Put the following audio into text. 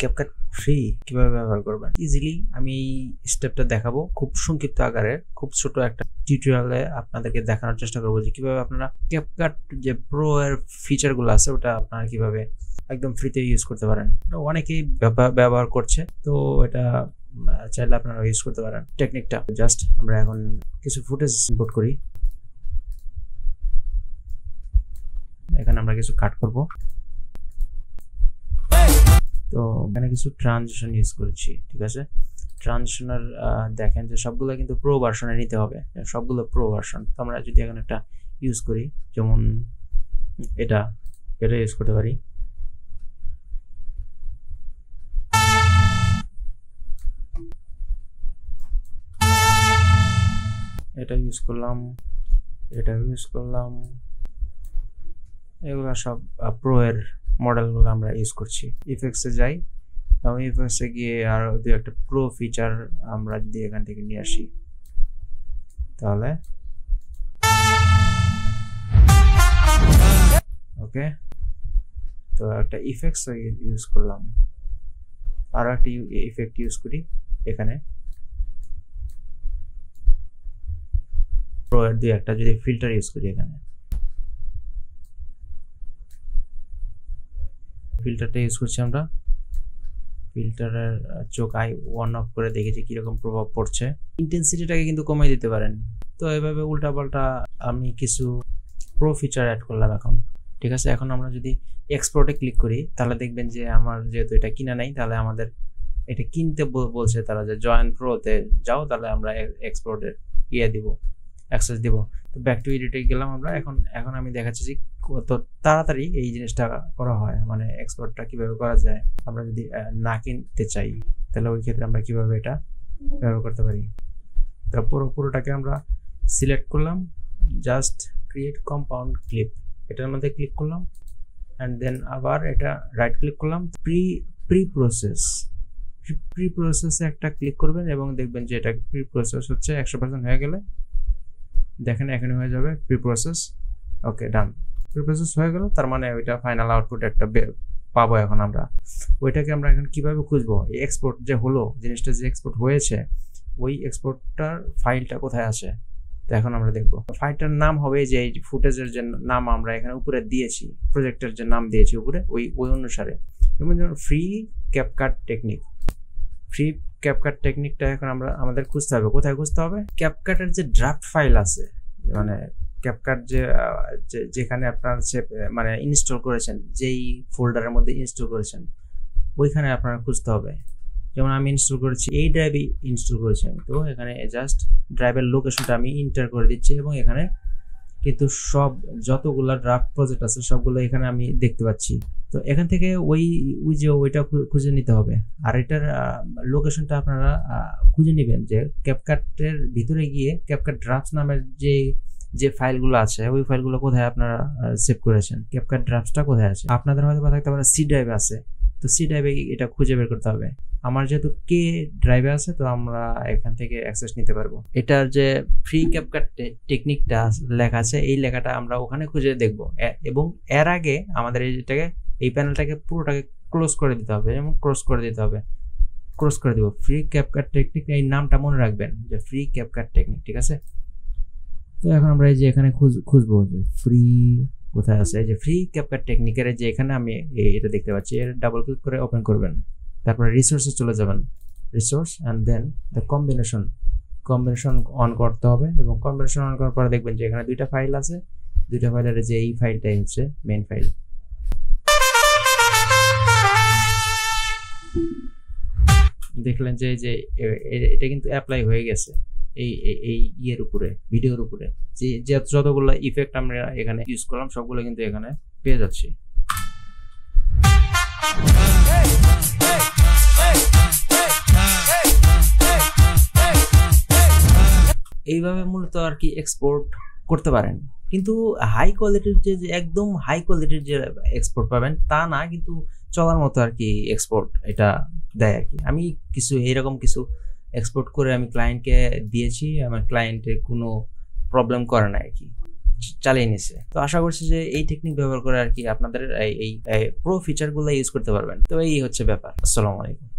CapCut free কিভাবে ব্যবহার করবেন ইজিলি আমি এই স্টেপটা দেখাবো খুব সংক্ষিপ্ত আকারে, খুব ছোট একটা টিউটোরিয়ালে আপনাদেরকে দেখানোর চেষ্টা করবো যে কিভাবে আপনারা ক্যাপকাট যে প্রো এর ফিচারগুলো আছে ওটা আপনারা কিভাবে একদম ফ্রিতে ইউজ করতে পারেন। অনেকেই ব্যবহার করছে, তো এটা চাইলে আপনারা ইউজ করতে পারেন টেকনিকটা। জাস্ট আমরা এখন কিছু ফুটেজ ইম্পোর্ট করি। এখানে আমরা কিছু কাট করব, তো এখানে কিছু ট্রানজিশন ইউজ করেছি, ঠিক আছে। ট্রানজিশনার দেখেন যে সবগুলো কিন্তু প্রো ভার্সনে নিতে হবে, সবগুলো প্রো ভার্সন। তো আমরা যদি এখানে একটা ইউজ করি, যেমন এটা ইউজ করতে পারি। এটা ইউজ করলাম, এটা ইউজ করলাম, এগুলো সব প্রো এর মডেলগুলো আমরা ইউজ করছি। ইফেক্টসে যাই এবং ইফেক্টসে গিয়ে আর দু একটা প্রো ফিচার আমরা যদি এখান থেকে নিয়ে আসি, তাহলে ওকে। তো একটা ইফেক্টস ইউজ করলাম, আরো একটা ইফেক্ট ইউজ করি এখানে। প্রো এর দু একটা যদি ফিল্টার ইউজ করি, এখানে ফিল্টারটা ইউজ করছি আমরা। ফিল্টারের চোখ আই অন অফ করে দেখেছি কিরকম প্রভাব পড়ছে। ইন্টেন্সিটিটাকে কিন্তু কমিয়ে দিতে পারেন। তো এভাবে উল্টাপাল্টা আমি কিছু প্রো ফিচার অ্যাড করলাম এখন, ঠিক আছে। এখন আমরা যদি এক্সপোর্টে ক্লিক করি, তাহলে দেখবেন যে আমার যেহেতু এটা কিনা নাই, তাহলে আমাদের এটা কিনতে বলছে তারা যে জয়েন প্রোতে যাও, তাহলে আমরা এক্সপোর্টের দিব, অ্যাক্সেস দিব। তো ব্যাক টু এডিটে গেলাম আমরা। এখন আমি দেখাচ্ছি যে কত তাড়াতাড়ি এই জিনিসটা করা হয়, মানে এক্সপোর্টটা কিভাবে করা যায়। আমরা যদি না কিনতে চাই, তাহলে ওই ক্ষেত্রে আমরা কিভাবে এটা ব্যবহার করতে পারি। তো পুরোটাকে আমরা সিলেক্ট করলাম, জাস্ট ক্রিয়েট কম্পাউন্ড ক্লিপ, এটার মধ্যে ক্লিক করলাম, অ্যান্ড দেন আবার এটা রাইট ক্লিক করলাম, প্রি প্রসেসে একটা ক্লিক করবেন এবং দেখবেন যে এটা প্রি প্রসেস হচ্ছে 100% হয়ে গেলে দেখেন এখানে হয়ে যাবে প্রি প্রসেস। ওকে, ডান। প্রি প্রসেস হয়ে গেল, তার মানে ওইটা ফাইনাল আউটপুট একটা পাবো। এখন আমরা ওইটাকে আমরা এখন কিভাবে খুঁজবো, এই এক্সপোর্ট যে হলো, জিনিসটা যে এক্সপোর্ট হয়েছে, ওই এক্সপোর্টটার ফাইলটা কোথায় আছে। তো এখন আমরা দেখবো ফাইলটার নাম হবে যে এই ফুটেজের যে নাম আমরা এখানে উপরে দিয়েছি, প্রজেক্টের যে নাম দিয়েছি উপরে, ওই অনুসারে। যেমন free CapCut technique, free CapCut টেকনিকটা এখন আমাদের খুঁজতে হবে। কোথায় খুঁজতে হবে? ক্যাপকাটের যে ড্রাফট ফাইল আছে, মানে ক্যাপকাট যেখানে আপনার মানে ইনস্টল করেছেন, যেই ফোল্ডারের মধ্যে ইনস্টল করেছেন, ওইখানে আপনারা খুঁজতে হবে। যেমন আমি ইনস্টল করেছি এই ড্রাইভে ইনস্টল করেছি আমি, তো এখানে জাস্ট ড্রাইভের লোকেশনটা আমি এন্টার করে দিচ্ছি এবং এখানে কিন্তু সব যতগুলো ড্রাফট প্রজেক্ট আছে সবগুলো এখানে আমি দেখতে পাচ্ছি। তো এখান থেকে ওইটা খুঁজে নিতে হবে। আর এটার লোকেশনটা আপনারা খুঁজে নেবেন যে ক্যাপকাটের ভিতরে গিয়ে ক্যাপকাট ড্রাফটস নামের যে ফাইলগুলো আছে, ওই ফাইলগুলো কোথায় আপনারা সেভ করেছেন, ক্যাপকাট ড্রাফটসটা কোথায় আছে। আপনাদের হয়তো থাকতে পারে সি ড্রাইভে আছে, তো সি ড্রাইভে এটা খুঁজে বের করতে হবে। আমার যেহেতু কে ড্রাইভে আছে, তো আমরা এখান থেকে অ্যাক্সেস নিতে পারবো। এটার যে ফ্রি ক্যাপকাট টেকনিকটা লেখা আছে, এই লেখাটা আমরা ওখানে খুঁজে দেখব, এবং এর আগে আমাদের এই প্যানেলটাকে পুরোটাকে ক্লোজ করে দিতে হবে, যেমন ক্লোজ করে দিব। ফ্রি ক্যাপকাট টেকনিক, এই নামটা মনে রাখবেন যে ফ্রি ক্যাপকাট টেকনিক, ঠিক আছে। তো এখন আমরা এই যে এখানে খুঁজবো যে ফ্রি কোথায় আছে, এই যে ফ্রি ক্যাপকাট টেকনিকের যে এখানে আমি এটা দেখতে পাচ্ছি, এর ডাবল ক্লিক করে ওপেন করবেন। তারপরে রিসোর্সে চলে যাবেন, resource, and then the combination on করতে হবে। এবং কম্বিনেশন অন করার পরে দেখবেন যে এখানে দুইটা ফাইল আছে, দুইটা ফাইলের যে এই ফাইলটাই হচ্ছে মেইন ফাইল। দেখলেন যে এটা কিন্তু অ্যাপ্লাই হয়ে গেছে এই ইয়ের উপরে, ভিডিওর উপরে। যে যতগুলো ইফেক্ট আমরা এখানে ইউজ করলাম সবগুলো কিন্তু এখানে পেয়ে যাচ্ছি। এইভাবে মূলত আর কি এক্সপোর্ট করতে পারেন। কিন্তু হাই কোয়ালিটির যে একদম হাই কোয়ালিটির যে এক্সপোর্ট পাবেন তা না, কিন্তু চলার মতো আর কি এক্সপোর্ট এটা দেয় আর কি। আমি এইরকম কিছু এক্সপোর্ট করে আমি ক্লায়েন্টকে দিয়েছি, আমার ক্লায়েন্টের কোনো প্রবলেম করে না আর কি। চালিয়ে নিছে। তো আশা করছি যে এই টেকনিক ব্যবহার করে আর কি আপনাদের এই প্রো ফিচারগুলো ইউজ করতে পারবেন। তো এই হচ্ছে ব্যাপার। আসসালামু আলাইকুম।